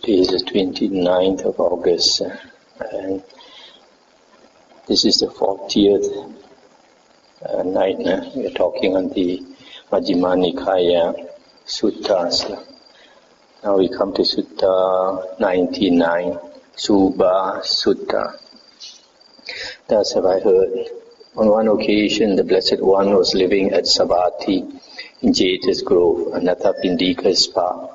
Today is the 29th of August, and this is the 40th night. We are talking on the Majjhima Nikāya Suttas. Now we come to Sutta 99, Subha Sutta. Thus have I heard. On one occasion, the Blessed One was living at Savatthi in Jeta's Grove, Anathapindika's spa.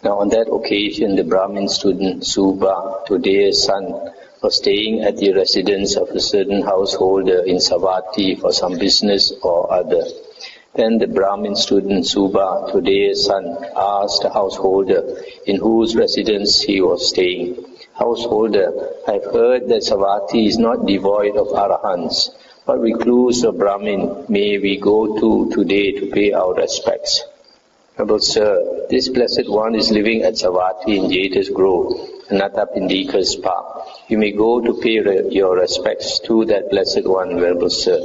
Now on that occasion, the Brahmin student Subha, Todeya's son, was staying at the residence of a certain householder in Savatthi for some business or other. Then the Brahmin student Subha, Todeya's son, asked the householder in whose residence he was staying, "Householder, I have heard that Savatthi is not devoid of arahants. What recluse or Brahmin may we go to today to pay our respects?" "Noble sir, this Blessed One is living at Savatthi in Jeta's Grove, Anathapindika's spa. You may go to pay your respects to that Blessed One, Venerable sir."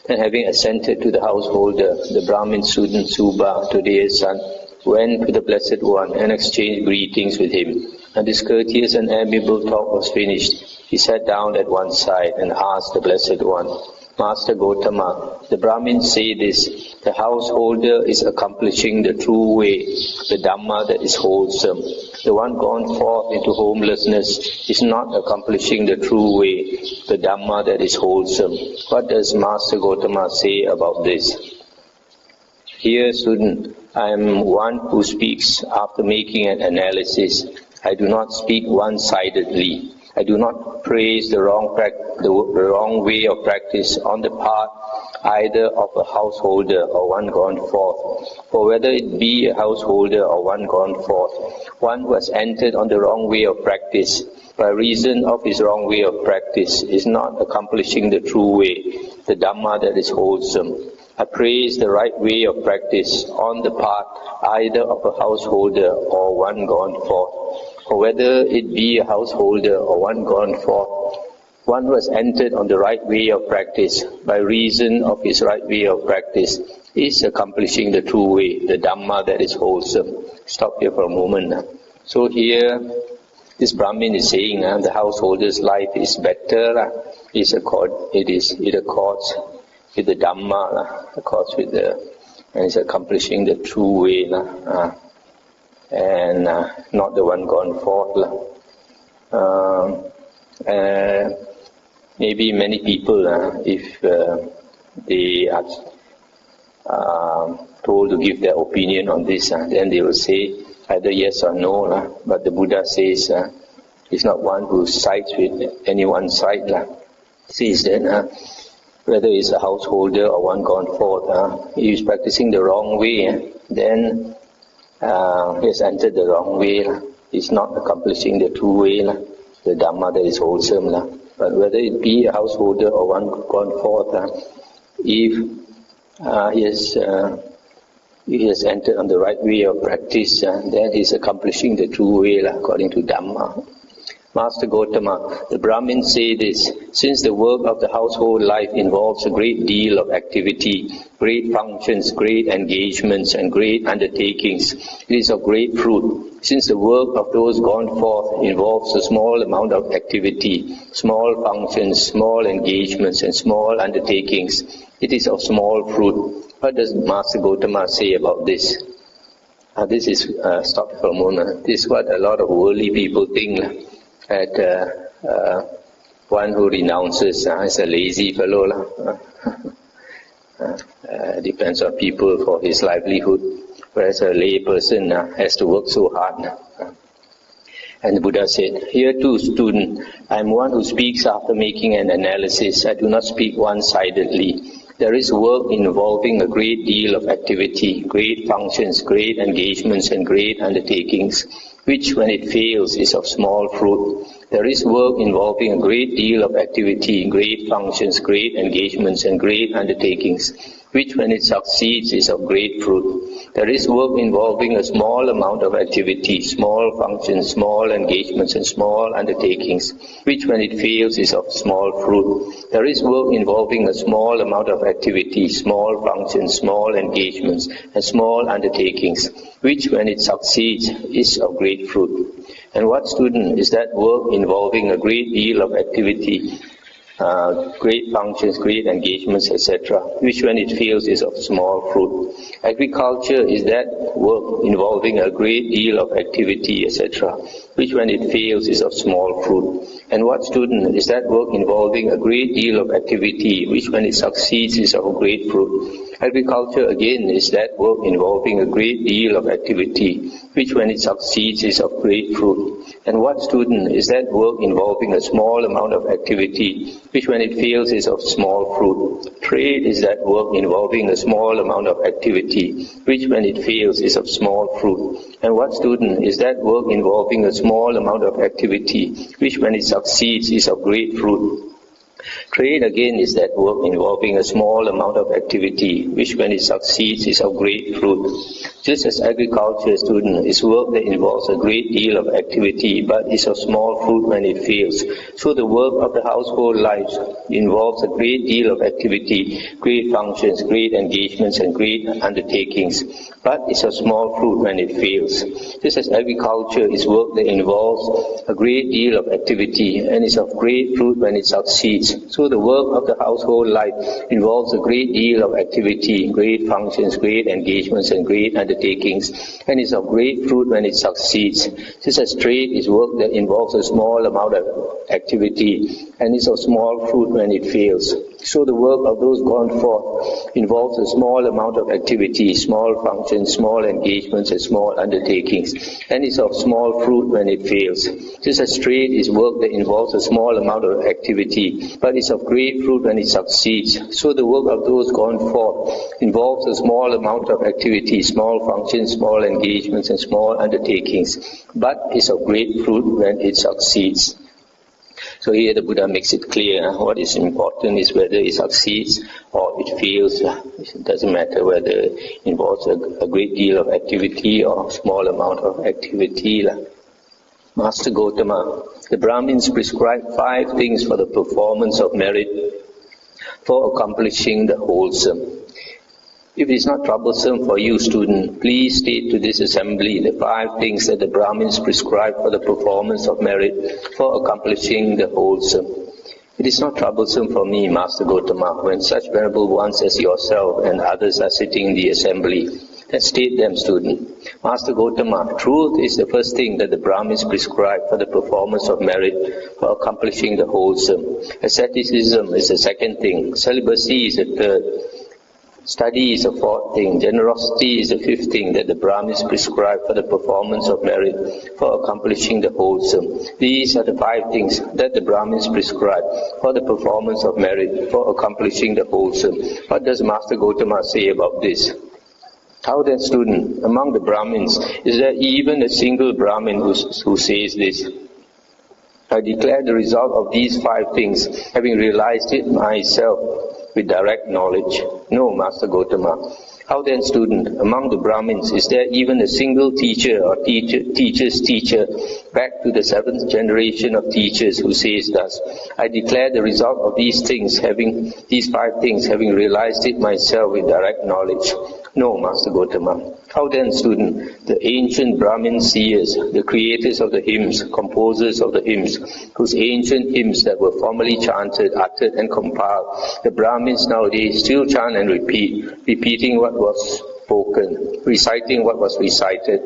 Then having assented to the householder, the Brahmin student Subha, Todeya's son, went to the Blessed One and exchanged greetings with him. And this courteous and amiable talk was finished. He sat down at one side and asked the Blessed One, "Master Gotama, the Brahmins say this, the householder is accomplishing the true way, the Dhamma that is wholesome. The one gone forth into homelessness is not accomplishing the true way, the Dhamma that is wholesome. What does Master Gotama say about this?" "Here, student, I am one who speaks after making an analysis. I do not speak one-sidedly. I do not praise the wrong way of practice on the part either of a householder or one gone forth. For whether it be a householder or one gone forth, one who has entered on the wrong way of practice by reason of his wrong way of practice is not accomplishing the true way, the Dhamma that is wholesome. I praise the right way of practice on the part either of a householder or one gone forth. For whether it be a householder or one gone forth, one who has entered on the right way of practice by reason of his right way of practice is accomplishing the true way, the Dhamma that is wholesome." Stop here for a moment. So here, this Brahmin is saying the householder's life is better. It accords with the Dhamma, accords with and is accomplishing the true way. And not the one gone forth. Maybe many people, if they are told to give their opinion on this, then they will say either yes or no. But the Buddha says he's not one who sides with any one side. He says that whether it's a householder or one gone forth, he is practicing the wrong way, then he has entered the wrong way. He's not accomplishing the true way, the Dhamma that is wholesome. But whether it be a householder or one gone forth, if he has entered on the right way of practice, then he's accomplishing the true way according to Dhamma. "Master Gotama, the Brahmins say this, since the work of the household life involves a great deal of activity, great functions, great engagements, and great undertakings, it is of great fruit. Since the work of those gone forth involves a small amount of activity, small functions, small engagements, and small undertakings, it is of small fruit. What does Master Gotama say about this?" This is, stop for a moment, this is what a lot of worldly people think. One who renounces is a lazy fellow. Depends on people for his livelihood, whereas a lay person has to work so hard. And the Buddha said, "Here too, student, I am one who speaks after making an analysis. I do not speak one-sidedly. There is work involving a great deal of activity, great functions, great engagements, and great undertakings, which when it fails is of small fruit. There is work involving a great deal of activity, great functions, great engagements, and great undertakings, which when it succeeds is of great fruit. There is work involving a small amount of activity, small functions, small engagements and small undertakings, which when it fails is of small fruit. There is work involving a small amount of activity, small functions, small engagements and small undertakings, which when it succeeds is of great fruit. And what, student, is that work involving a great deal of activity, great functions, great engagements, etc., which when it fails is of small fruit? Agriculture is that work involving a great deal of activity, etc., which when it fails is of small fruit. And what, student, is that work involving a great deal of activity, which when it succeeds is of great fruit? Agriculture again is that work involving a great deal of activity, which when it succeeds is of great fruit. And what, student, is that work involving a small amount of activity, which when it fails is of small fruit? Trade is that work involving a small amount of activity, which when it fails is of small fruit. And what, student, is that work involving a small amount of activity, which when it succeeds is of great fruit? Trade again is that work involving a small amount of activity, which when it succeeds is of great fruit. Just as agriculture, student, is work that involves a great deal of activity but is of small fruit when it fails, so the work of the household life involves a great deal of activity, great functions, great engagements and great undertakings, but is of small fruit when it fails. Just as agriculture is work that involves a great deal of activity and is of great fruit when it succeeds, so the work of the household life involves a great deal of activity, great functions, great engagements and great undertakings, and is of great fruit when it succeeds. Just as trade is work that involves a small amount of activity and is of small fruit when it fails, so the work of those gone forth involves a small amount of activity, small functions, small engagements and small undertakings, and is of small fruit when it fails. Just as trade is work that involves a small amount of activity but is of great fruit when it succeeds, so the work of those gone forth involves a small amount of activity, small functions, small engagements and small undertakings, but is of great fruit when it succeeds. So here the Buddha makes it clear what is important is whether it succeeds or it fails. It doesn't matter whether it involves a great deal of activity or a small amount of activity. Master Gotama, the Brahmins prescribe 5 things for the performance of merit for accomplishing the wholesome. If it is not troublesome for you, student, please state to this assembly the 5 things that the Brahmins prescribe for the performance of merit for accomplishing the wholesome. It is not troublesome for me, Master Gotama, when such venerable ones as yourself and others are sitting in the assembly. Then state them, student. Master Gotama, truth is the first thing that the Brahmins prescribe for the performance of merit for accomplishing the wholesome. Asceticism is the second thing. Celibacy is the third. Study is the 4th thing. Generosity is the 5th thing that the Brahmins prescribe for the performance of merit for accomplishing the wholesome. These are the 5 things that the Brahmins prescribe for the performance of merit for accomplishing the wholesome. What does Master Gotama say about this? How then, student, among the Brahmins, is there even a single Brahmin who says this? I declare the result of these 5 things, having realized it myself with direct knowledge. No, Master Gotama. How then, student, among the Brahmins, is there even a single teacher or teacher's teacher, back to the 7th generation of teachers, who says thus, I declare the result of these 5 things, having realized it myself with direct knowledge? No, Master Gotama. How then, student, the ancient Brahmin seers, the creators of the hymns, composers of the hymns, whose ancient hymns that were formerly chanted, uttered and compiled, the Brahmins nowadays still chant and repeat, repeating what was spoken, reciting what was recited.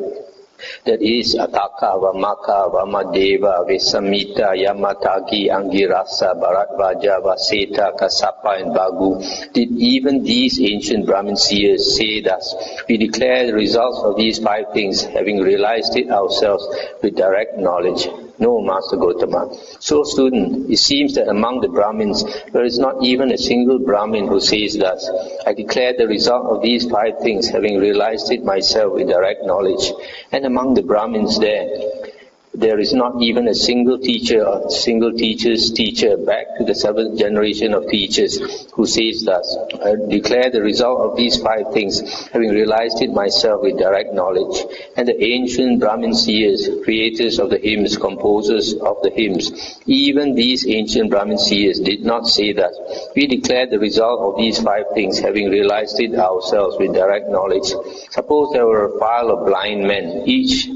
That is, Ataka, Vamaka, Vamadeva, Vesamita, Yamatagi, Angirasa, Bharadvaja, Vaseta, Kasapa and Bagu. Did even these ancient Brahmin seers say thus, we declare the results of these 5 things, having realized it ourselves with direct knowledge? No, Master Gotama. So, student, it seems that among the Brahmins, there is not even a single Brahmin who says thus, I declare the result of these 5 things, having realized it myself with direct knowledge. And among the Brahmins there There is not even a single teacher or single teacher's teacher back to the 7th generation of teachers who says thus, I declare the result of these 5 things, having realized it myself with direct knowledge. And the ancient Brahmin seers, creators of the hymns, composers of the hymns, even these ancient Brahmin seers did not say that. We declare the result of these 5 things, having realized it ourselves with direct knowledge. Suppose there were a file of blind men, each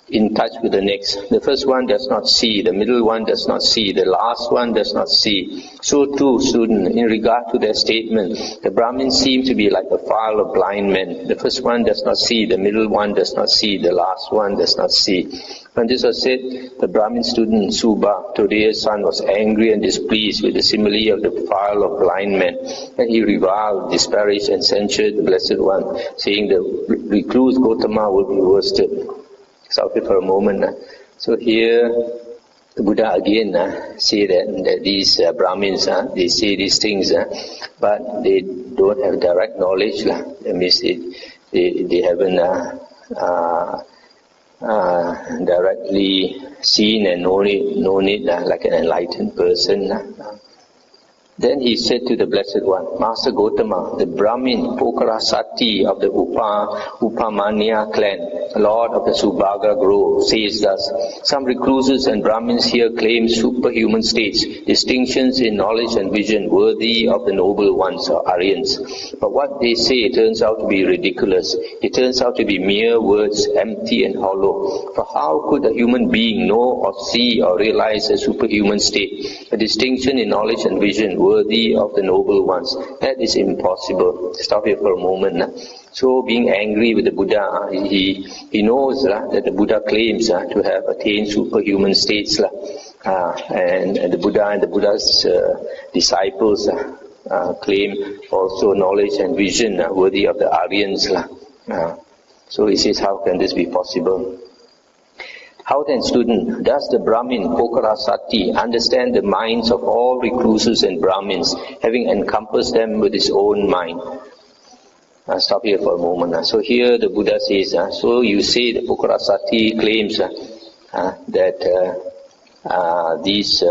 in touch with the next. The first one does not see, the middle one does not see, the last one does not see. So too, student, in regard to their statement, the Brahmins seem to be like a file of blind men. The first one does not see, the middle one does not see, the last one does not see. When this was said, the Brahmin student Subha, Todeya's son, was angry and displeased with the simile of the file of blind men, and he reviled, disparaged and censured the Blessed One, saying the recluse Gotama would be worsted. Stop it for a moment. So here, the Buddha again say that these Brahmins, they say these things, but they don't have direct knowledge. That means they haven't directly seen and known it like an enlightened person. Then he said to the Blessed One, Master Gotama, the Brahmin Pokarasati of the Upamanya clan, Lord of the Subhaga grove, says thus, some recluses and Brahmins here claim superhuman states, distinctions in knowledge and vision worthy of the noble ones or Aryans. But what they say turns out to be ridiculous. It turns out to be mere words, empty and hollow. For how could a human being know or see or realize a superhuman state, a distinction in knowledge and vision worthy of the noble ones? That is impossible. Stop here for a moment. So being angry with the Buddha, he knows that the Buddha claims to have attained superhuman states, and the Buddha and the Buddha's disciples claim also knowledge and vision worthy of the Aryans. So he says, how can this be possible? How then, student, does the Brahmin Pokarasati understand the minds of all recluses and Brahmins, having encompassed them with his own mind? Stop here for a moment. So here the Buddha says, so you say the Pokarasati claims that these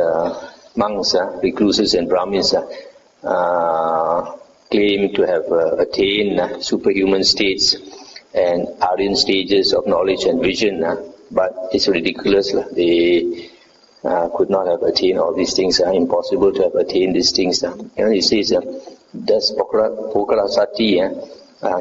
monks, recluses and Brahmins claim to have attained superhuman states and Aryan stages of knowledge and vision, but it's ridiculous. They could not have attained all these things. Impossible to have attained these things. And he says, does Pokarasati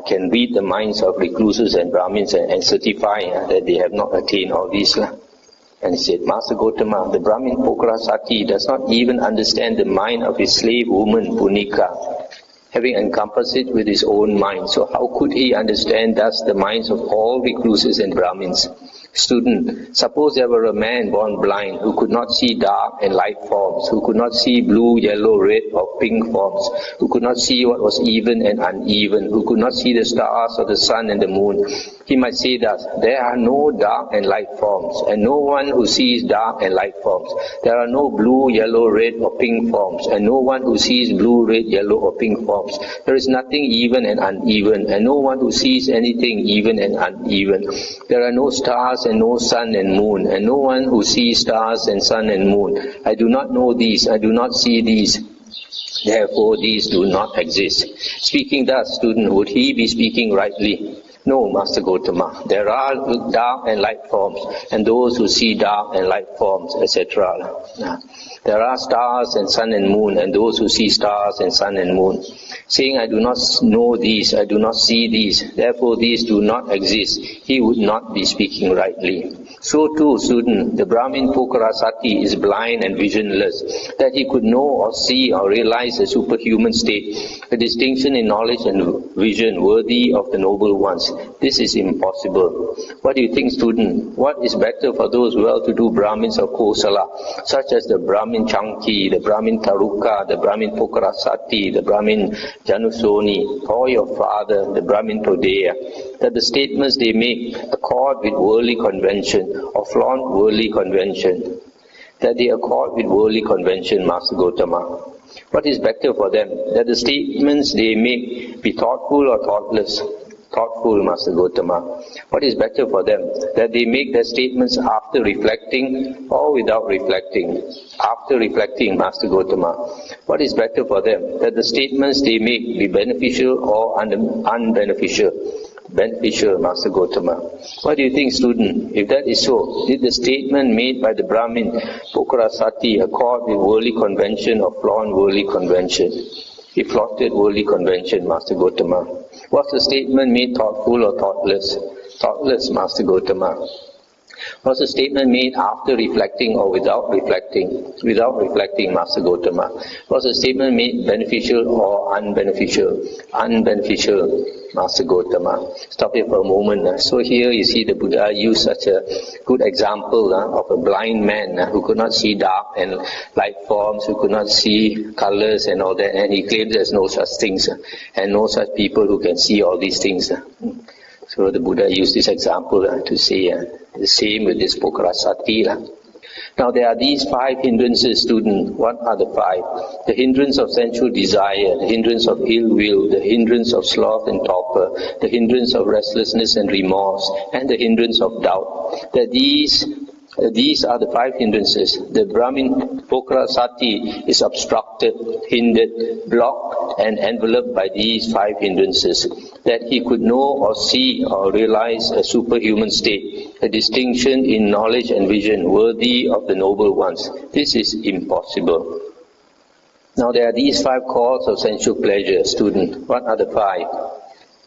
can read the minds of recluses and Brahmins and certify that they have not attained all these. And he said, Master Gotama, the Brahmin Pokarasati does not even understand the mind of his slave woman Punika, having encompassed it with his own mind. So how could he understand thus the minds of all recluses and Brahmins? Student, suppose there were a man born blind who could not see dark and light forms, who could not see blue, yellow, red or pink forms, who could not see what was even and uneven, who could not see the stars or the sun and the moon. He might say thus, there are no dark and light forms, and no one who sees dark and light forms. There are no blue, yellow, red or pink forms, and no one who sees blue, red, yellow or pink forms. There is nothing even and uneven, and no one who sees anything even and uneven. There are no stars and no sun and moon, and no one who sees stars and sun and moon. I do not know these, I do not see these, therefore these do not exist. Speaking thus, student, would he be speaking rightly? No, Master Gotama. There are dark and light forms, and those who see dark and light forms, etc. There are stars and sun and moon, and those who see stars and sun and moon. Saying, I do not know these, I do not see these, therefore these do not exist, he would not be speaking rightly. So too, student, the Brahmin Pokarasati is blind and visionless, that he could know or see or realize a superhuman state, a distinction in knowledge and vision worthy of the noble ones. This is impossible. What do you think, student? What is better for those well-to-do Brahmins of Kosala, such as the Brahmin Chanki, the Brahmin Taruka, the Brahmin Pokarasati, the Brahmin Janusoni, or your father, the Brahmin Todeya, that the statements they make accord with worldly convention or flaunt worldly convention, that they accord with worldly convention, Master Gotama. What is better for them, that the statements they make be thoughtful or thoughtless, thoughtful, Master Gotama. What is better for them? That they make their statements after reflecting or without reflecting? After reflecting, Master Gotama. What is better for them? That the statements they make be beneficial or unbeneficial? Beneficial, Master Gotama. What do you think, student? If that is so, did the statement made by the Brahmin Pokrasati accord with worldly convention or flaunt worldly convention? He flaunted worldly convention, Master Gotama. Was the statement made thoughtful or thoughtless? Thoughtless, Master Gotama. Was the statement made after reflecting or without reflecting? Without reflecting, Master Gotama. Was the statement made beneficial or unbeneficial? Unbeneficial, Master Gotama. Stop here for a moment. So here you see the Buddha use such a good example of a blind man who could not see dark and light forms, who could not see colors and all that, and he claims there's no such things and no such people who can see all these things. So the Buddha used this example to say the same with this Pokrasati. Now there are these 5 hindrances, student. What are the 5? The hindrance of sensual desire, the hindrance of ill will, the hindrance of sloth and torpor, the hindrance of restlessness and remorse, and the hindrance of doubt. That these are the 5 hindrances. The Brahmin Pokrasati is obstructed, hindered, blocked and enveloped by these 5 hindrances. That he could know or see or realize a superhuman state, a distinction in knowledge and vision worthy of the noble ones. This is impossible. Now there are these 5 causes of sensual pleasure, student. What are the 5?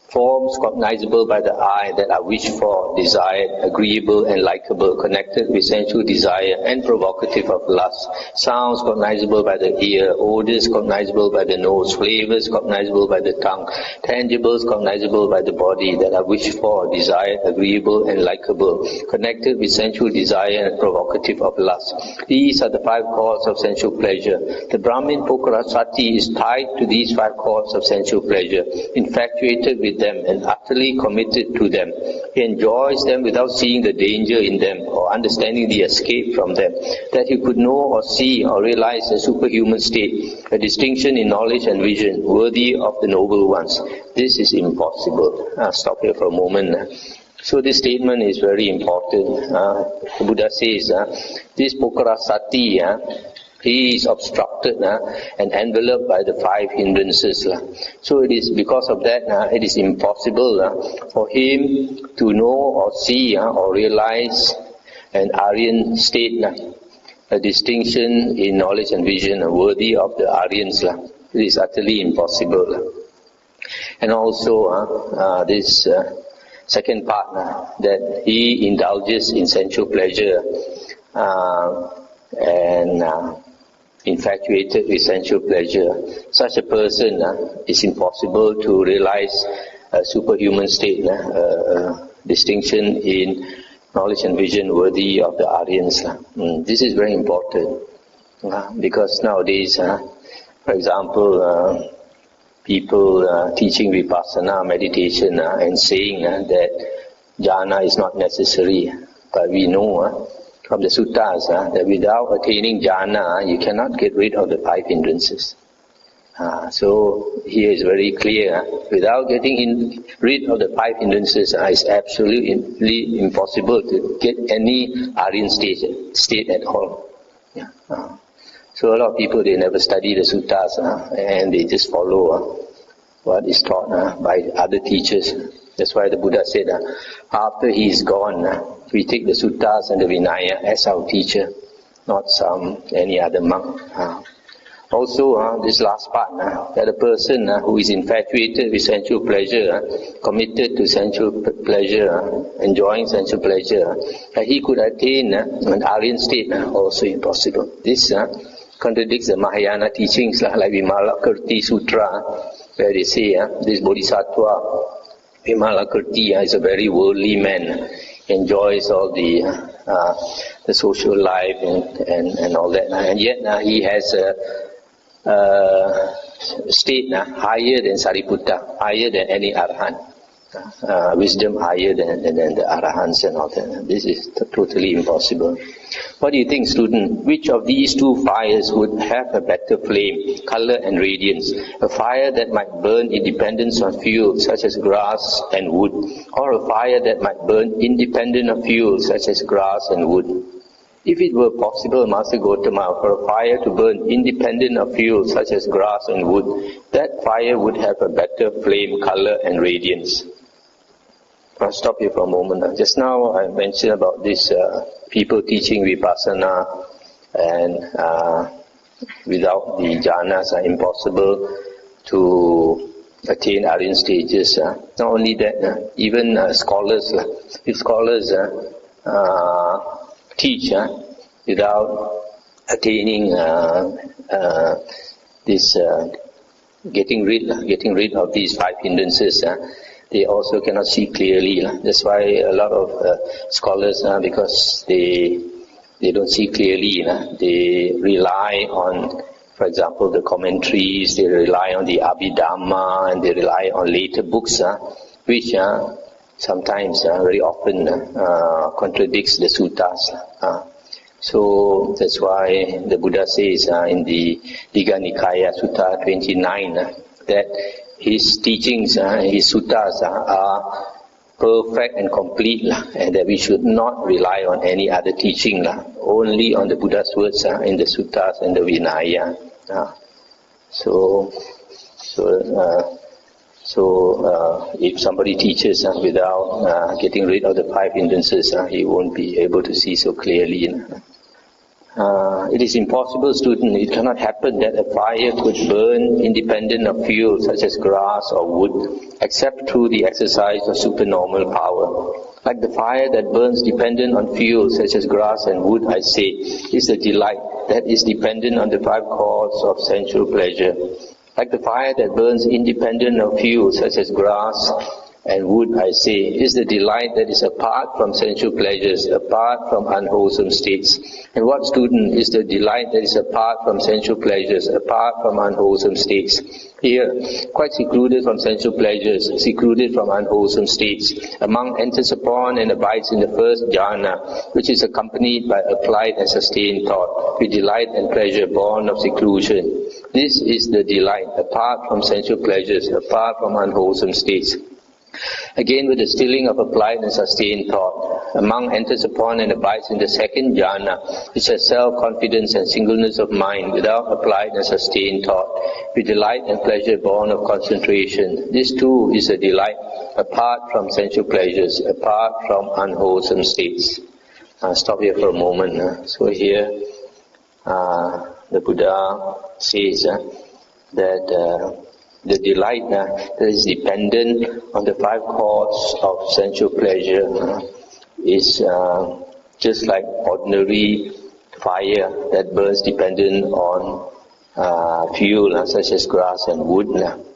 Forms cognizable by the eye that are wished for, desired, agreeable and likable, connected with sensual desire and provocative of lust. Sounds cognizable by the ear, odors cognizable by the nose, flavors cognizable by the tongue, tangibles cognizable by the body that are wished for, desired, agreeable and likable, connected with sensual desire and provocative of lust. These are the 5 causes of sensual pleasure. The Brahmin Pokrasati is tied to these 5 causes of sensual pleasure, infatuated with them and utterly committed to them. He enjoys them without seeing the danger in them or understanding the escape from them. That he could know or see or realize a superhuman state, a distinction in knowledge and vision worthy of the noble ones. This is impossible. Stop here for a moment. So this statement is very important. The Buddha says, this Pokrasati, he is obstructed and enveloped by the 5 hindrances. So it is because of that, it is impossible for him to know or see or realize an Aryan state, a distinction in knowledge and vision worthy of the Aryans. It is utterly impossible. And also this second part, that he indulges in sensual pleasure and infatuated with sensual pleasure. Such a person is impossible to realize a superhuman state, a distinction in knowledge and vision worthy of the Aryans. This is very important because nowadays, for example, people teaching Vipassana meditation and saying that jhana is not necessary, but we know from the suttas that without attaining jhana, you cannot get rid of the 5 hindrances. So here is very clear, without getting rid of the 5 hindrances, it's absolutely impossible to get any Aryan state at all. So a lot of people, they never study the suttas and they just follow what is taught by other teachers. That's why the Buddha said, after he is gone, we take the suttas and the Vinaya as our teacher, not any other monk. Also, this last part, that a person who is infatuated with sensual pleasure, committed to sensual pleasure, enjoying sensual pleasure, he could attain an Aryan state, also impossible. This contradicts the Mahayana teachings like Vimalakirti Sutra, where they say this Bodhisattva Vimalakirti is a very worldly man, enjoys all the social life and all that, and yet he has a state higher than Sariputta, higher than any Arhat. wisdom higher than the Arahants and all that. This is totally impossible. What do you think, student? Which of these two fires would have a better flame, color and radiance? A fire that might burn in dependence on fuel, such as grass and wood, or a fire that might burn independent of fuel, such as grass and wood? If it were possible, Master Gotama, for a fire to burn independent of fuel, such as grass and wood, that fire would have a better flame, color and radiance. I'll stop here for a moment. Just now I mentioned about this people teaching vipassana, and without the jhanas are impossible to attain Aryan stages. Not only that, even scholars, if scholars teach without attaining this getting rid of these five hindrances, they also cannot see clearly. That's why a lot of scholars, because they don't see clearly, they rely on, for example, the commentaries, they rely on the Abhidhamma, and they rely on later books, which sometimes, very often, contradicts the suttas. So that's why the Buddha says in the Nikāya Sutta 29 that his teachings, his suttas are perfect and complete, and that we should not rely on any other teaching, only on the Buddha's words in the suttas and the Vinaya. So if somebody teaches without getting rid of the five hindrances, he won't be able to see so clearly. It is impossible, student, it cannot happen that a fire could burn independent of fuel such as grass or wood, except through the exercise of supernormal power. Like the fire that burns dependent on fuel such as grass and wood, I say, is a delight that is dependent on the five causes of sensual pleasure. Like the fire that burns independent of fuel such as grass and wood, I say, is the delight that is apart from sensual pleasures, apart from unwholesome states. And what, student, is the delight that is apart from sensual pleasures, apart from unwholesome states? Here, quite secluded from sensual pleasures, secluded from unwholesome states, a monk enters upon and abides in the first jhana, which is accompanied by applied and sustained thought, with delight and pleasure born of seclusion. This is the delight apart from sensual pleasures, apart from unwholesome states. Again, with the stilling of applied and sustained thought, a monk enters upon and abides in the second jhana, which has self-confidence and singleness of mind, without applied and sustained thought, with delight and pleasure born of concentration. This too is a delight apart from sensual pleasures, apart from unwholesome states. I'll stop here for a moment. So here, the Buddha says that the delight that is dependent on the five causes of sensual pleasure is just like ordinary fire that burns dependent on fuel such as grass and wood.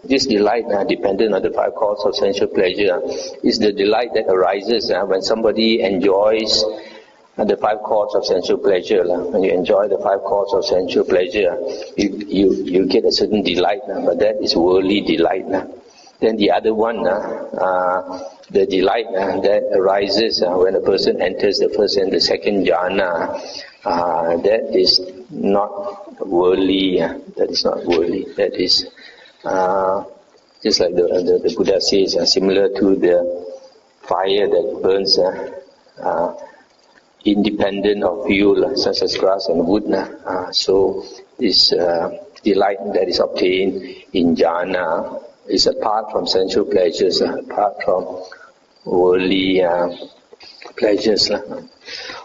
This delight dependent on the five causes of sensual pleasure is the delight that arises when somebody enjoys the five causes of sensual pleasure. When you enjoy the five causes of sensual pleasure, you get a certain delight, but that is worldly delight. Then the other one, the delight that arises when a person enters the first and the second jhana, that is not worldly. That is not worldly. That is just like the Buddha says, similar to the fire that burns independent of fuel such as grass and wood. So this delight that is obtained in jhana is apart from sensual pleasures, apart from worldly pleasures.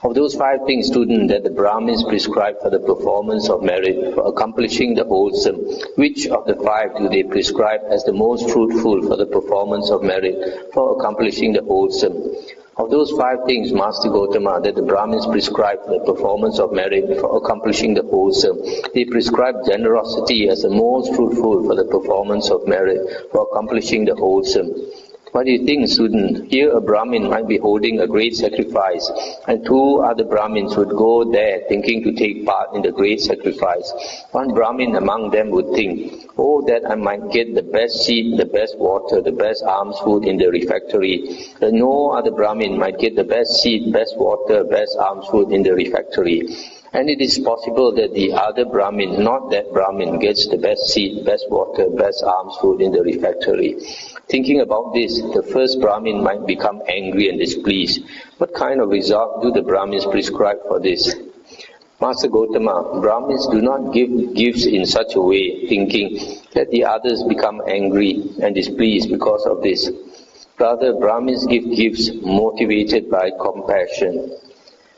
Of those five things, student, that the Brahmins prescribe for the performance of merit, for accomplishing the wholesome, which of the five do they prescribe as the most fruitful for the performance of merit, for accomplishing the wholesome? Of those five things, Master Gotama, that the Brahmins prescribe for the performance of merit, for accomplishing the wholesome, they prescribe generosity as the most fruitful for the performance of merit, for accomplishing the wholesome. What do you think, student? Here a Brahmin might be holding a great sacrifice, and two other Brahmins would go there thinking to take part in the great sacrifice. One Brahmin among them would think, oh, that I might get the best seat, the best water, the best alms food in the refectory. But no other Brahmin might get the best seat, best water, best alms food in the refectory. And it is possible that the other Brahmin, not that Brahmin, gets the best seat, best water, best alms food in the refectory. Thinking about this, the first Brahmin might become angry and displeased. What kind of result do the Brahmins prescribe for this? Master Gotama, Brahmins do not give gifts in such a way, thinking that the others become angry and displeased because of this. Rather, Brahmins give gifts motivated by compassion.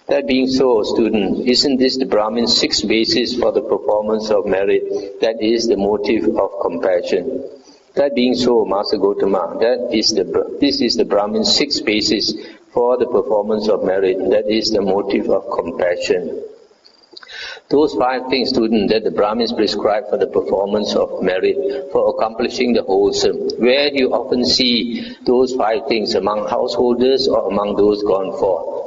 That being so, student, isn't this the Brahmin's sixth basis for the performance of merit? That is the motive of compassion. That being so, Master Gotama, this is the Brahmin's sixth basis for the performance of merit. That is the motive of compassion. Those 5 things, student, that the Brahmins prescribe for the performance of merit, for accomplishing the wholesome. Where do you often see those 5 things, among householders or among those gone forth?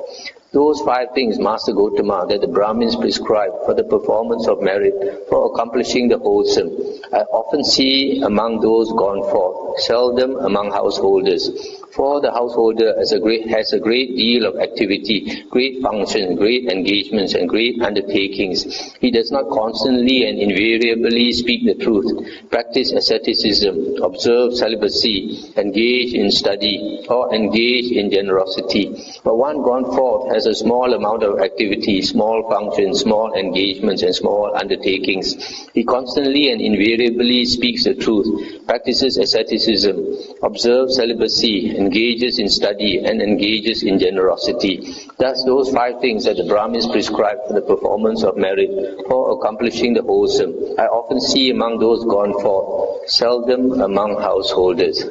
Those 5 things, Master Gotama, that the Brahmins prescribe for the performance of merit, for accomplishing the wholesome, I often see among those gone forth, seldom among householders. For the householder has a great deal of activity, great functions, great engagements, and great undertakings. He does not constantly and invariably speak the truth, practice asceticism, observe celibacy, engage in study, or engage in generosity. But one gone forth has a small amount of activity, small functions, small engagements, and small undertakings. He constantly and invariably speaks the truth, practices asceticism, observes celibacy, engages in study, and engages in generosity. Thus, those 5 things that the Brahmins prescribe for the performance of merit, for accomplishing the wholesome, I often see among those gone forth, seldom among householders.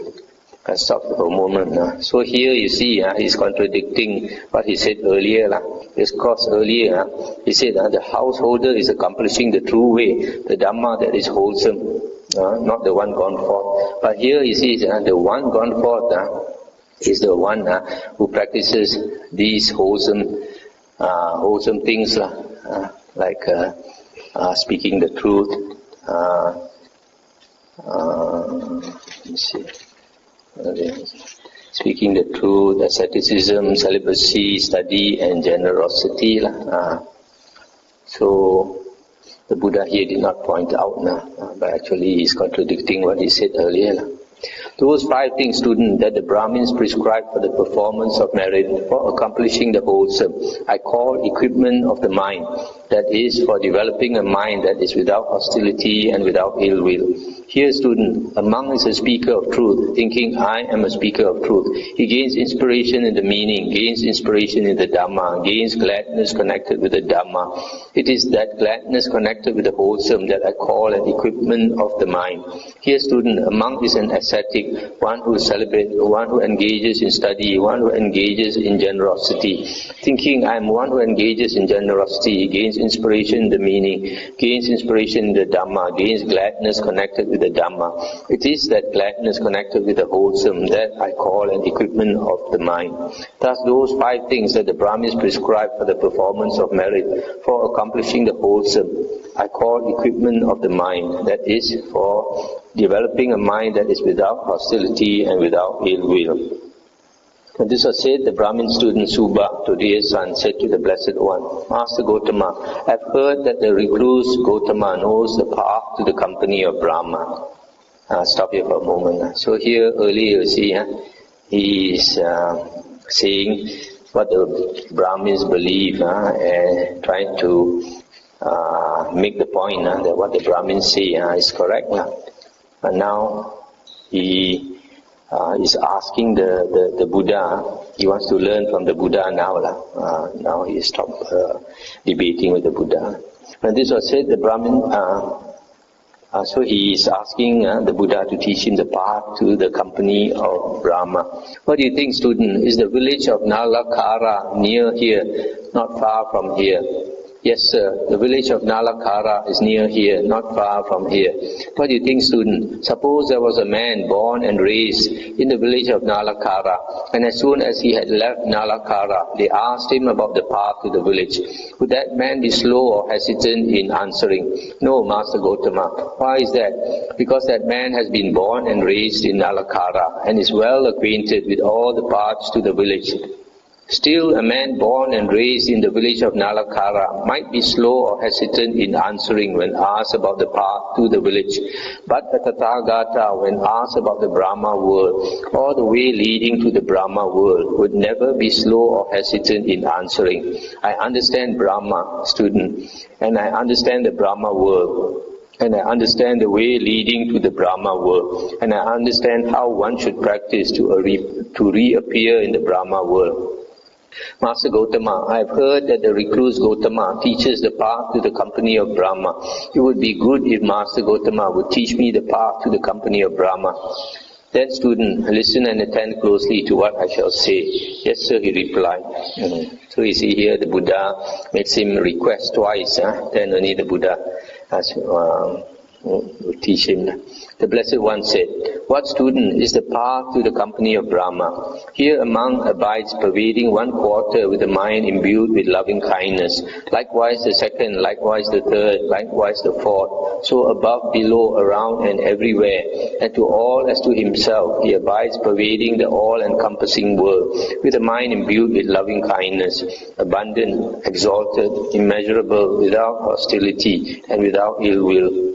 I'll stop for a moment. So here you see, he's contradicting what he said earlier. Because earlier, he said the householder is accomplishing the true way, the Dhamma that is wholesome, not the one gone forth. But here he says the one gone forth is the one who practices these wholesome things, like speaking the truth. Let me see. Speaking the truth, asceticism, celibacy, study, and generosity. So the Buddha here did not point out, but actually he is contradicting what he said earlier. Those 5 things, student, that the Brahmins prescribe for the performance of merit, for accomplishing the wholesome, I call equipment of the mind. That is, for developing a mind that is without hostility and without ill will. Here, student, a monk is a speaker of truth, thinking I am a speaker of truth. He gains inspiration in the meaning, gains inspiration in the Dhamma, gains gladness connected with the Dhamma. It is that gladness connected with the wholesome that I call an equipment of the mind. Here, student, a monk is an ascetic, one who celebrates, one who engages in study, one who engages in generosity. Thinking I am one who engages in generosity, gains inspiration in the meaning, gains inspiration in the Dhamma, gains gladness connected with the Dhamma. It is that gladness connected with the wholesome that I call an equipment of the mind. Thus, those 5 things that the Brahmins prescribe for the performance of merit, for accomplishing the wholesome, I call equipment of the mind. That is, for developing a mind that is without hostility and without ill will. When this was said, the Brahmin student Subha, to dear son, said to the Blessed One, Master Gotama, I have heard that the recluse Gotama knows the path to the company of Brahma. Stop here for a moment. So here earlier you see, he is saying what the Brahmins believe, and trying to make the point that what the Brahmins say is correct. But now he is asking the Buddha, he wants to learn from the Buddha now. Now he stopped debating with the Buddha. When this was said, the Brahmin, so he is asking the Buddha to teach him the path to the company of Brahma. What do you think, student? Is the village of Nalakara near here, not far from here? Yes, sir. The village of Nalakara is near here, not far from here. What do you think, student? Suppose there was a man born and raised in the village of Nalakara, and as soon as he had left Nalakara, they asked him about the path to the village. Would that man be slow or hesitant in answering? No, Master Gotama. Why is that? Because that man has been born and raised in Nalakara and is well acquainted with all the paths to the village. Still, a man born and raised in the village of Nalakara might be slow or hesitant in answering when asked about the path to the village. But the Tathagata, when asked about the Brahma world or the way leading to the Brahma world, would never be slow or hesitant in answering. I understand Brahma, student, and I understand the Brahma world. And I understand the way leading to the Brahma world. And I understand how one should practice to reappear in the Brahma world. Master Gotama, I have heard that the recluse Gotama teaches the path to the company of Brahma. It would be good if Master Gotama would teach me the path to the company of Brahma. Then student, listen and attend closely to what I shall say. Yes sir, he replied. So you see here the Buddha makes him request twice, then only the Buddha would teach him. The Blessed One said, what student is the path to the company of Brahma? Here a monk abides pervading one quarter with a mind imbued with loving kindness. Likewise the second, likewise the third, likewise the fourth. So above, below, around and everywhere. And to all as to himself, he abides pervading the all-encompassing world with a mind imbued with loving kindness, abundant, exalted, immeasurable, without hostility and without ill will.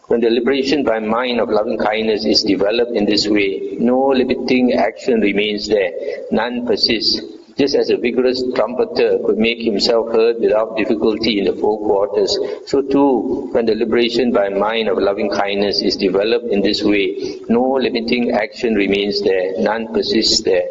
When the liberation by mind of loving kindness is developed in this way, no limiting action remains there, none persists. Just as a vigorous trumpeter could make himself heard without difficulty in the four quarters, so too, when the liberation by mind of loving kindness is developed in this way, no limiting action remains there, none persists there.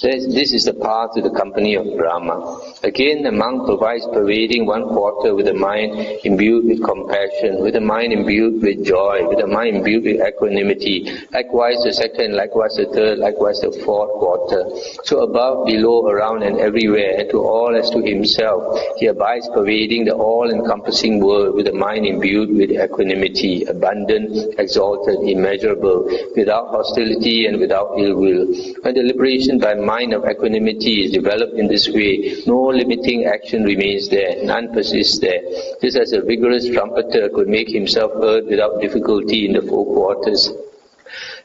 This is the path to the company of Brahma. Again, the monk provides pervading one quarter with a mind imbued with compassion, with a mind imbued with joy, with a mind imbued with equanimity. Likewise the second, likewise the third, likewise the fourth quarter. So above, below, around and everywhere, and to all as to himself, he abides pervading the all-encompassing world with a mind imbued with equanimity, abundant, exalted, immeasurable, without hostility and without ill will. When the liberation by mind of equanimity is developed in this way, no limiting action remains there, none persists there. Just as a vigorous trumpeter could make himself heard without difficulty in the four quarters,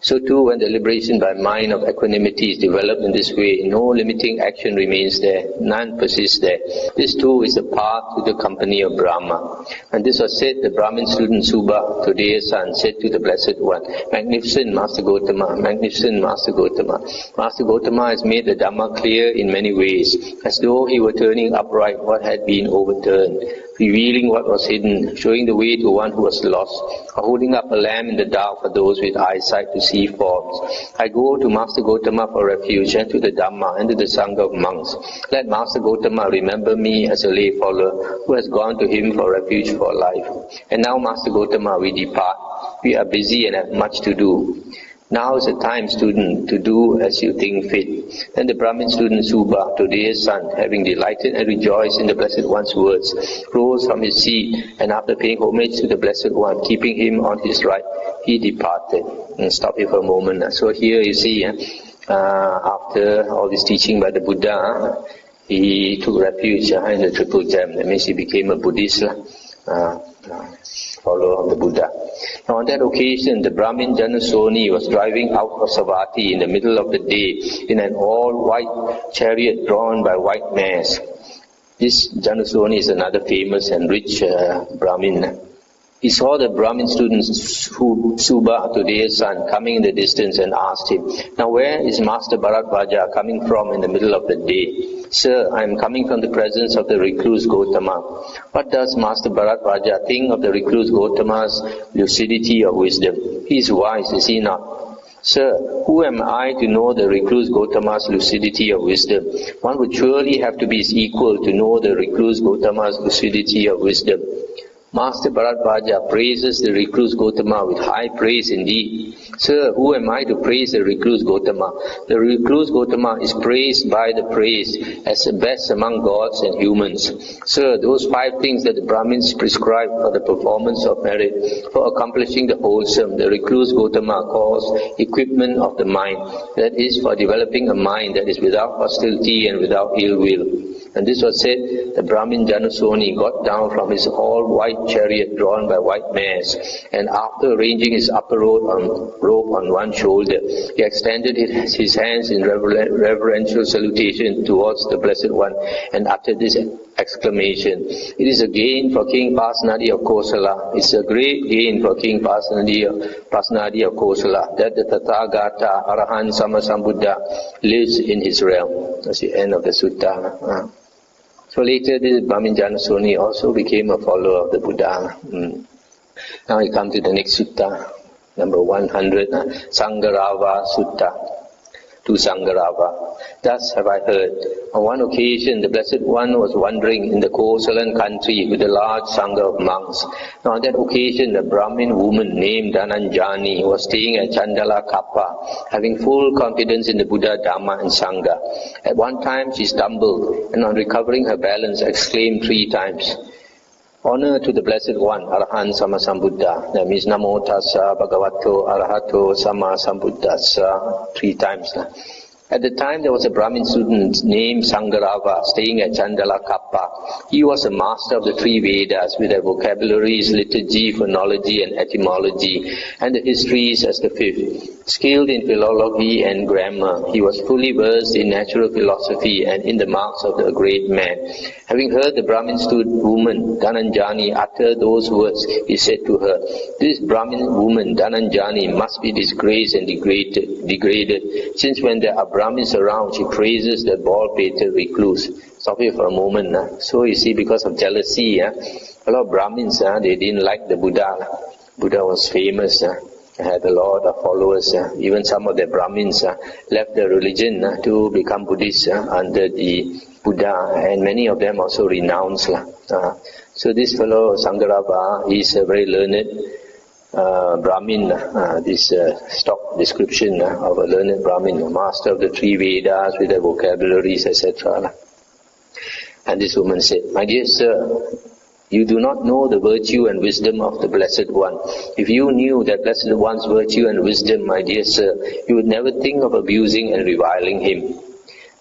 so too, when the liberation by mind of equanimity is developed in this way, no limiting action remains there, none persists there. This too is the path to the company of Brahma. And this was said, the Brahmin student Subha, today's son, said to the Blessed One, magnificent Master Gotama, magnificent Master Gotama. Master Gotama has made the Dhamma clear in many ways, as though he were turning upright what had been overturned, revealing what was hidden, showing the way to one who was lost, or holding up a lamp in the dark for those with eyesight to see forms. I go to Master Gotama for refuge, and to the Dhamma, and to the Sangha of monks. Let Master Gotama remember me as a lay follower who has gone to him for refuge for life. And now, Master Gotama, we depart. We are busy and have much to do. Now is the time, student, to do as you think fit. Then the Brahmin student Subha, today's son, having delighted and rejoiced in the Blessed One's words, rose from his seat, and after paying homage to the Blessed One, keeping him on his right, he departed. And stop here for a moment. So here you see, after all this teaching by the Buddha, he took refuge in the Triple Gem. That means he became a Buddhist, follower of the Buddha. Now on that occasion, the Brahmin Janasoni was driving out of Savatthi in the middle of the day in an all-white chariot drawn by white mares. This Janasoni is another famous and rich Brahmin. He saw the Brahmin student Subha, today's son, coming in the distance and asked him, now where is Master Bharadvaja coming from in the middle of the day? Sir, I am coming from the presence of the recluse Gotama. What does Master Bharadvaja think of the recluse Gotama's lucidity of wisdom? He is wise, is he not? Sir, who am I to know the recluse Gotama's lucidity of wisdom? One would surely have to be his equal to know the recluse Gotama's lucidity of wisdom. Master Bharadvaja praises the recluse Gotama with high praise indeed. Sir, who am I to praise the recluse Gotama? The recluse Gotama is praised by the praised as the best among gods and humans. Sir, those 5 things that the Brahmins prescribe for the performance of merit, for accomplishing the wholesome, the recluse Gotama calls equipment of the mind, that is, for developing a mind that is without hostility and without ill will. And this was said, the Brahmin Janasoni got down from his all-white chariot drawn by white mares, and after arranging his upper robe on one shoulder, he extended his hands in reverential salutation towards the Blessed One, and uttered this exclamation: "It is a gain for King Pasenadi of Kosala, it's a great gain for King Pasenadi of Kosala, that the Tathagata Arahan Sammasambuddha lives in his realm." That's the end of the sutta. So later this Brahmin Janasoni also became a follower of the Buddha. Now we come to the next sutta, number 100, Sangarava Sutta, to Sangarava. Thus have I heard. On one occasion the Blessed One was wandering in the Kosalan country with a large Sangha of monks. Now on that occasion a Brahmin woman named Dhananjani was staying at Chandala Kappa, having full confidence in the Buddha, Dhamma and Sangha. At one time she stumbled, and on recovering her balance exclaimed 3 times, "Honor to the Blessed One, Arahan Sammasambuddha." That means Namo Tassa Bhagavato Arahato Sammasambuddhassa 3 times. At the time there was a Brahmin student named Sangarava staying at Chandala Kappa. He was a master of the 3 Vedas with their vocabularies, liturgy, phonology and etymology, and the histories as the 5th. Skilled in philology and grammar, he was fully versed in natural philosophy and in the marks of the great man. Having heard the Brahmin woman Dhananjani utter those words, he said to her, "This Brahmin woman Dhananjani must be disgraced and degraded, since when there are Brahmins around, she praises the bald-pated recluse." Stop here for a moment. So you see, because of jealousy, a lot of Brahmins, they didn't like the Buddha. Buddha was famous, had a lot of followers. Even some of the Brahmins left the religion to become Buddhists under the Buddha, and many of them also renounced. So this fellow Sangarava, he is a very learned Brahmin, this stock description of a learned Brahmin, a master of the 3 Vedas with their vocabularies, etc. And this woman said, "My dear sir, you do not know the virtue and wisdom of the Blessed One. If you knew that Blessed One's virtue and wisdom, my dear sir, you would never think of abusing and reviling him.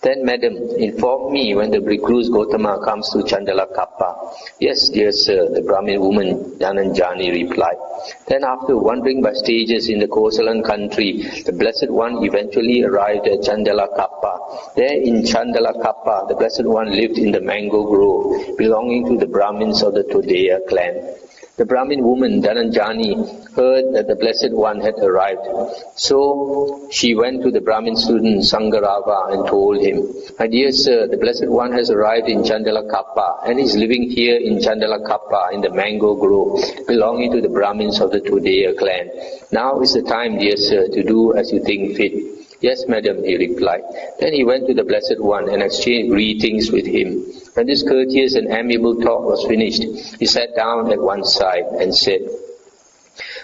Then, madam, inform me when the recluse Gotama comes to Chandala Kappa." "Yes, dear sir," the Brahmin woman Dhananjani replied. Then after wandering by stages in the Kosalan country, the Blessed One eventually arrived at Chandala Kappa. There in Chandala Kappa, the Blessed One lived in the mango grove belonging to the Brahmins of the Todeya clan. The Brahmin woman Dhananjani heard that the Blessed One had arrived. So she went to the Brahmin student Sangarava and told him, "My dear sir, the Blessed One has arrived in Chandala Kappa and is living here in Chandala Kappa in the mango grove belonging to the Brahmins of the Todeya clan. Now is the time, dear sir, to do as you think fit." "Yes, madam," he replied. Then he went to the Blessed One and exchanged greetings with him. When this courteous and amiable talk was finished, he sat down at one side and said,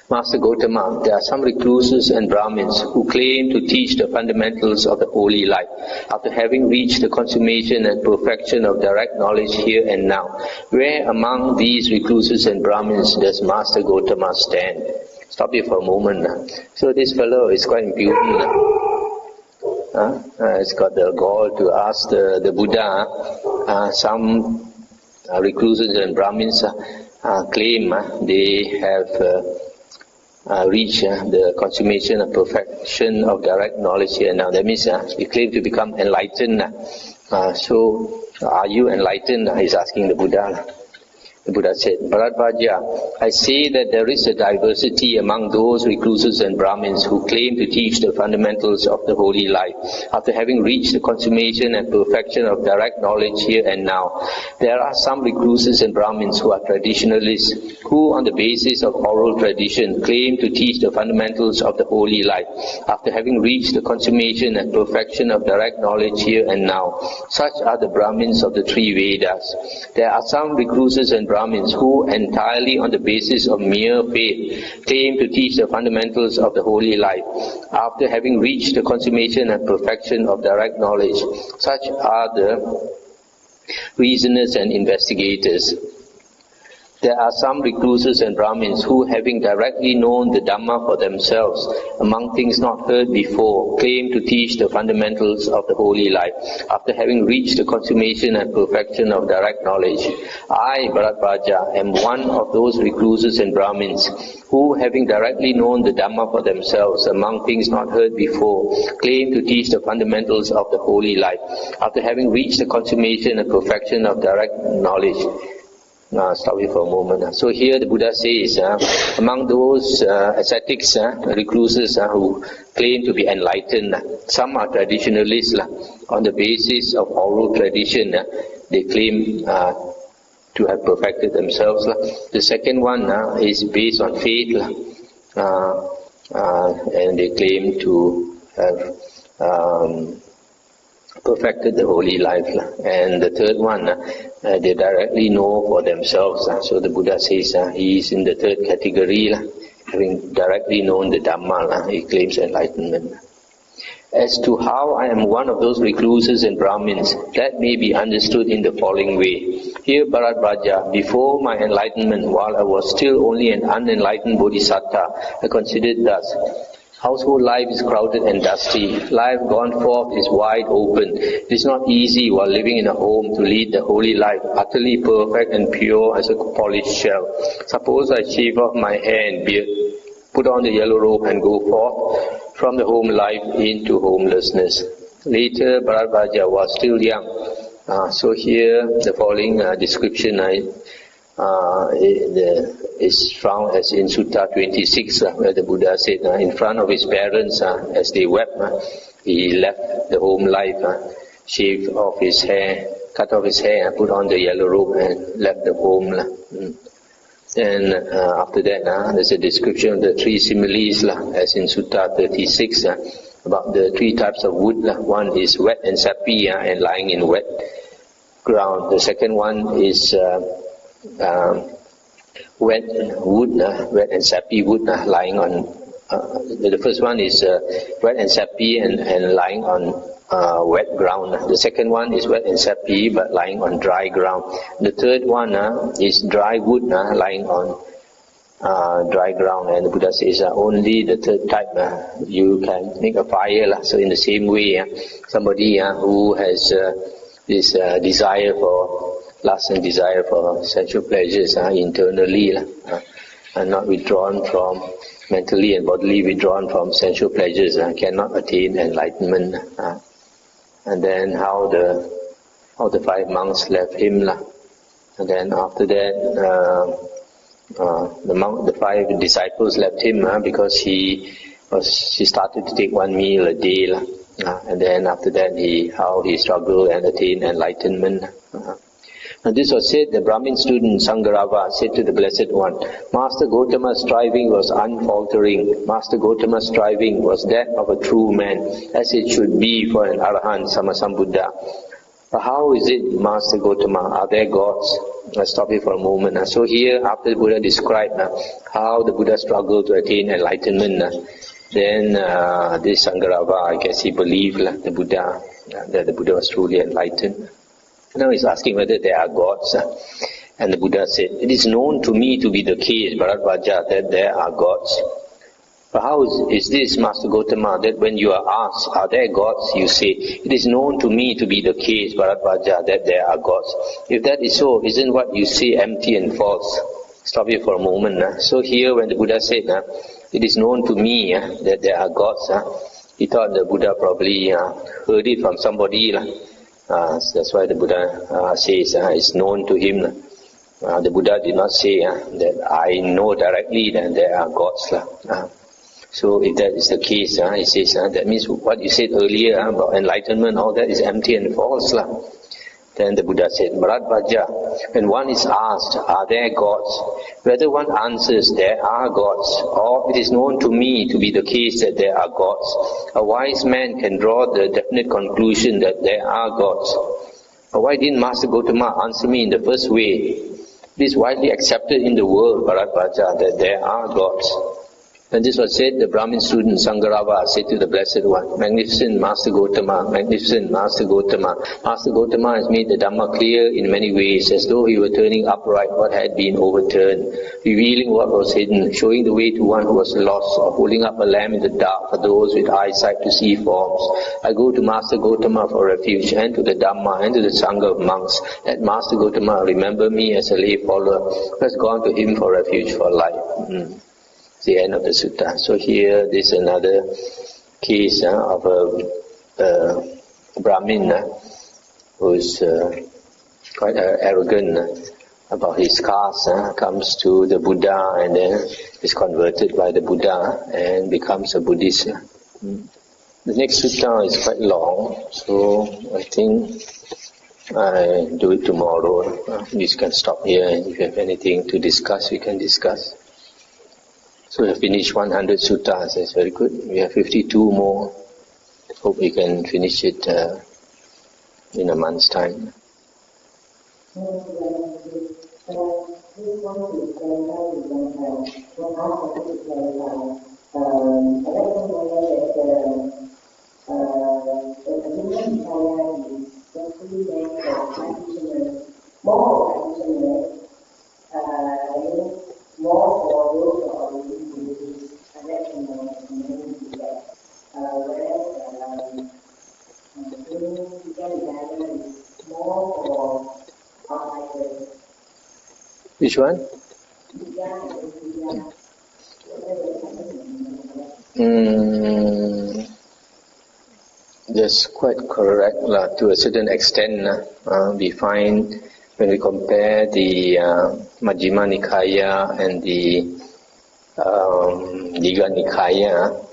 "Master Gotama, there are some recluses and Brahmins who claim to teach the fundamentals of the holy life after having reached the consummation and perfection of direct knowledge here and now. Where among these recluses and Brahmins does Master Gotama stand?" Stop here for a moment. So this fellow is quite impudent. It's got the gall to ask the Buddha. Some recluses and Brahmins claim they have reached the consummation and perfection of direct knowledge here now. That means they claim to become enlightened. So are you enlightened? He's asking the Buddha. The Buddha said, "Bharadvaja, I say that there is a diversity among those recluses and Brahmins who claim to teach the fundamentals of the holy life after having reached the consummation and perfection of direct knowledge here and now. There are some recluses and Brahmins who are traditionalists, who on the basis of oral tradition claim to teach the fundamentals of the holy life, after having reached the consummation and perfection of direct knowledge here and now. Such are the Brahmins of the three Vedas. There are some recluses and Brahmins who, entirely on the basis of mere faith, claim to teach the fundamentals of the holy life, after having reached the consummation and perfection of direct knowledge. Such are the reasoners and investigators. There are some recluses and Brahmins who, having directly known the Dhamma for themselves, among things not heard before, claim to teach the fundamentals of the holy life, after having reached the consummation and perfection of direct knowledge. I, Bharadvaja, am one of those recluses and Brahmins who, having directly known the Dhamma for themselves, among things not heard before, claim to teach the fundamentals of the holy life, after having reached the consummation and perfection of direct knowledge. Stop here for a moment. So here the Buddha says, among those ascetics, recluses who claim to be enlightened, some are traditionalists. On the basis of oral tradition, they claim to have perfected themselves. The second one is based on faith, and they claim to have perfected the holy life. And the third one, they directly know for themselves. So the Buddha says he is in the third category, having directly known the Dhamma, he claims enlightenment. As to how I am one of those recluses and Brahmins, that may be understood in the following way. Here, Bharadvaja, before my enlightenment, while I was still only an unenlightened bodhisattva, I considered thus: household life is crowded and dusty. Life gone forth is wide open. It is not easy while living in a home to lead the holy life, utterly perfect and pure as a polished shell. Suppose I shave off my hair and beard, put on the yellow robe and go forth from the home life into homelessness. Later, Bharadvaja was still young. So here, the following description is found as in Sutta 26, where the Buddha said, in front of his parents, as they wept, he left the home life, shaved off his hair, cut off his hair, put on the yellow robe and left the home. Then after that, there's a description of the three similes, as in Sutta 36, about the three types of wood. One is wet and sappy and lying in wet ground. The second one is wet wood, wet and sappy wood lying on. The first one is wet and sappy and lying on wet ground. The second one is wet and sappy but lying on dry ground. The third one is dry wood lying on dry ground. And the Buddha says only the third type you can make a fire. So in the same way, somebody who has this desire for lust and desire for sensual pleasures internally, and not withdrawn from, mentally and bodily withdrawn from sensual pleasures, cannot attain enlightenment. And then how the 5 monks left him, and then after that the 5 disciples left him because he started to take 1 meal a day, and then after that how he struggled and attained enlightenment. Now this was said, the Brahmin student Sangarava said to the Blessed One, Master Gotama's striving was unfaltering. Master Gotama's striving was that of a true man, as it should be for an Arahant Sammasambuddha. But how is it, Master Gotama? Are there gods? Let's stop here for a moment. So here, after the Buddha described how the Buddha struggled to attain enlightenment, then this Sangarava, I guess he believed the Buddha, that the Buddha was truly enlightened. Now he's asking whether there are gods. And the Buddha said, it is known to me to be the case, Bharadvaja, that there are gods. But how is this, Master Gotama, that when you are asked, are there gods, you say, it is known to me to be the case, Bharadvaja, that there are gods. If that is so, isn't what you say empty and false? Stop here for a moment. So here when the Buddha said, it is known to me that there are gods, he thought the Buddha probably heard it from somebody. That's why the Buddha says it's known to him. The Buddha did not say that I know directly that there are gods. So if that is the case, he says that means what you said earlier about enlightenment, all that is empty and false. Then the Buddha said, Bharadvaja, when one is asked, are there gods? Whether one answers, there are gods, or it is known to me to be the case that there are gods, a wise man can draw the definite conclusion that there are gods. But why didn't Master Gotama answer me in the first way? It is widely accepted in the world, Bharadvaja, that there are gods. When this was said, the Brahmin student Sangarava said to the Blessed One, Magnificent Master Gotama, Magnificent Master Gotama. Master Gotama has made the Dhamma clear in many ways, as though he were turning upright what had been overturned, revealing what was hidden, showing the way to one who was lost, or holding up a lamp in the dark for those with eyesight to see forms. I go to Master Gotama for refuge, and to the Dhamma, and to the Sangha of monks. Let Master Gotama remember me as a lay follower who has gone to him for refuge for life. The end of the sutta. So here this is another case of a Brahmin who is quite arrogant about his caste, comes to the Buddha and then is converted by the Buddha and becomes a Buddhist. The next sutta is quite long, so I think I do it tomorrow. We can stop here, and if you have anything to discuss, we can discuss. So we have finished 100 suttas, that's very good. We have 52 more. Hope we can finish it in a month's time. Which one? That's quite correct to a certain extent. We find when we compare the Majjhima Nikāya and the Nikāya,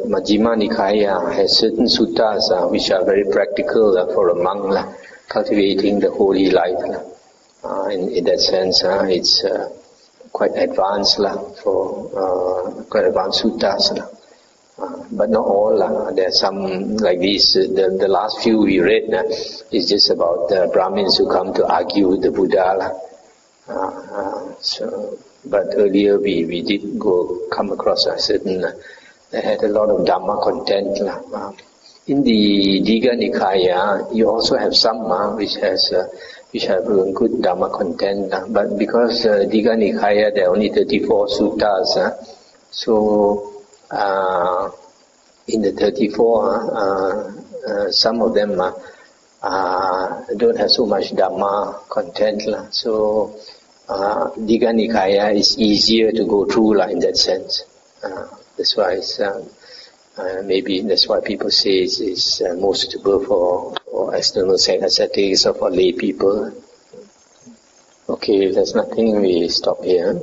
Majjhima Nikāya has certain suttas which are very practical for a monk, cultivating the holy life. In that sense, it's quite advanced for quite advanced suttas. But not all. There are some like these. The last few we read is just about the Brahmins who come to argue with the Buddha. But earlier we did come across a certain that had a lot of Dhamma content. In the Digha Nikāya, you also have some which have good Dhamma content. But because Digha Nikāya there are only 34 suttas, so in the 34, some of them don't have so much Dhamma content. So Digha Nikāya is easier to go through in that sense. That's why it's, maybe that's why people say it's more suitable for external ascetics or for lay people. Okay, if there's nothing, we stop here.